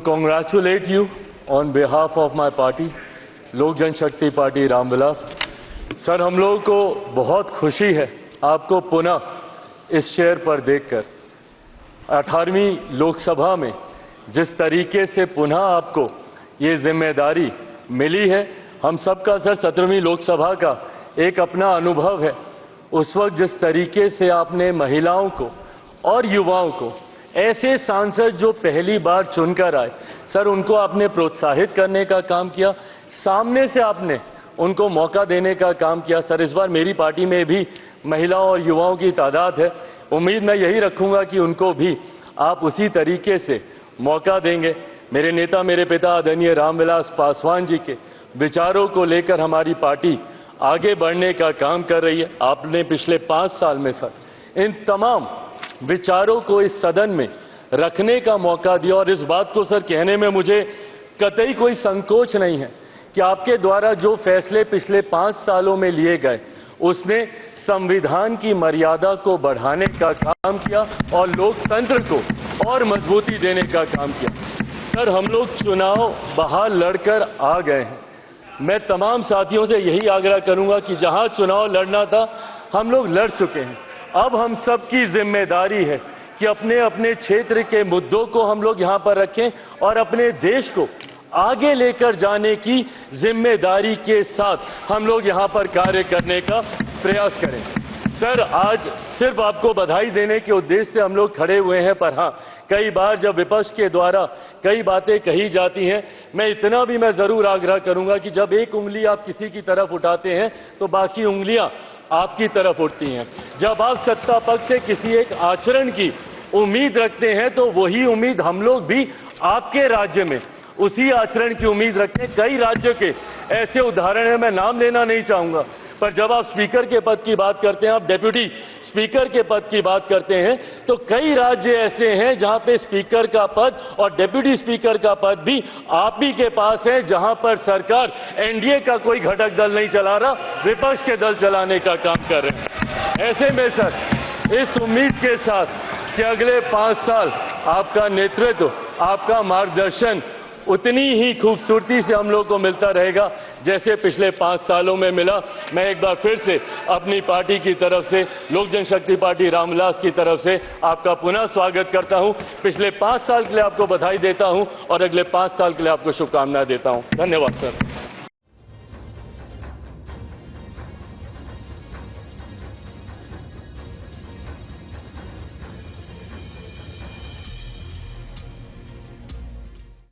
congratulate you on behalf of my party, लोक जनशक्ति party Ramvilas. Sir, हम लोगों को बहुत खुशी है आपको पुनः इस चेयर पर देखकर। 18वीं लोकसभा में जिस तरीके से पुनः आपको ये जिम्मेदारी मिली है, हम सबका सर 17वीं लोकसभा का एक अपना अनुभव है। उस वक्त जिस तरीके से आपने महिलाओं को और युवाओं को, ऐसे सांसद जो पहली बार चुनकर आए, सर उनको आपने प्रोत्साहित करने का काम किया, सामने से आपने उनको मौका देने का काम किया। सर, इस बार मेरी पार्टी में भी महिलाओं और युवाओं की तादाद है। उम्मीद मैं यही रखूंगा कि उनको भी आप उसी तरीके से मौका देंगे। मेरे नेता, मेरे पिता आदरणीय रामविलास पासवान जी के विचारों को लेकर हमारी पार्टी आगे बढ़ने का काम कर रही है। आपने पिछले 5 साल में सर इन तमाम विचारों को इस सदन में रखने का मौका दिया, और इस बात को सर कहने में मुझे कतई कोई संकोच नहीं है कि आपके द्वारा जो फैसले पिछले 5 सालों में लिए गए, उसने संविधान की मर्यादा को बढ़ाने का काम किया और लोकतंत्र को और मजबूती देने का काम किया। सर, हम लोग चुनाव बाहर लड़कर आ गए हैं। मैं तमाम साथियों से यही आग्रह करूंगा कि जहां चुनाव लड़ना था हम लोग लड़ चुके हैं। अब हम सब की जिम्मेदारी है कि अपने अपने क्षेत्र के मुद्दों को हम लोग यहाँ पर रखें और अपने देश को आगे लेकर जाने की जिम्मेदारी के साथ हम लोग यहाँ पर कार्य करने का प्रयास करें। सर, आज सिर्फ आपको बधाई देने के उद्देश्य से हम लोग खड़े हुए हैं, पर हाँ, कई बार जब विपक्ष के द्वारा कई बातें कही जाती हैं, मैं इतना भी मैं ज़रूर आग्रह करूंगा कि जब एक उंगली आप किसी की तरफ उठाते हैं तो बाकी उंगलियां आपकी तरफ उठती हैं। जब आप सत्ता पक्ष से किसी एक आचरण की उम्मीद रखते हैं तो वही उम्मीद हम लोग भी आपके राज्य में उसी आचरण की उम्मीद रखते हैं। कई राज्यों के ऐसे उदाहरण हैं, मैं नाम लेना नहीं चाहूँगा, पर जब आप स्पीकर के पद की बात करते हैं, आप डेप्यूटी स्पीकर के पद की बात करते हैं, तो कई राज्य ऐसे हैं जहां पे स्पीकर का पद और डेप्यूटी स्पीकर का पद भी आप ही के पास है, जहां पर सरकार एनडीए का कोई घटक दल नहीं चला रहा, विपक्ष के दल चलाने का काम कर रहे हैं। ऐसे में सर, इस उम्मीद के साथ कि अगले 5 साल आपका नेतृत्व, आपका मार्गदर्शन उतनी ही खूबसूरती से हम लोग को मिलता रहेगा जैसे पिछले 5 सालों में मिला। मैं एक बार फिर से अपनी पार्टी की तरफ से, लोक जनशक्ति पार्टी रामविलास की तरफ से आपका पुनः स्वागत करता हूं। पिछले 5 साल के लिए आपको बधाई देता हूं और अगले 5 साल के लिए आपको शुभकामनाएं देता हूं। धन्यवाद सर।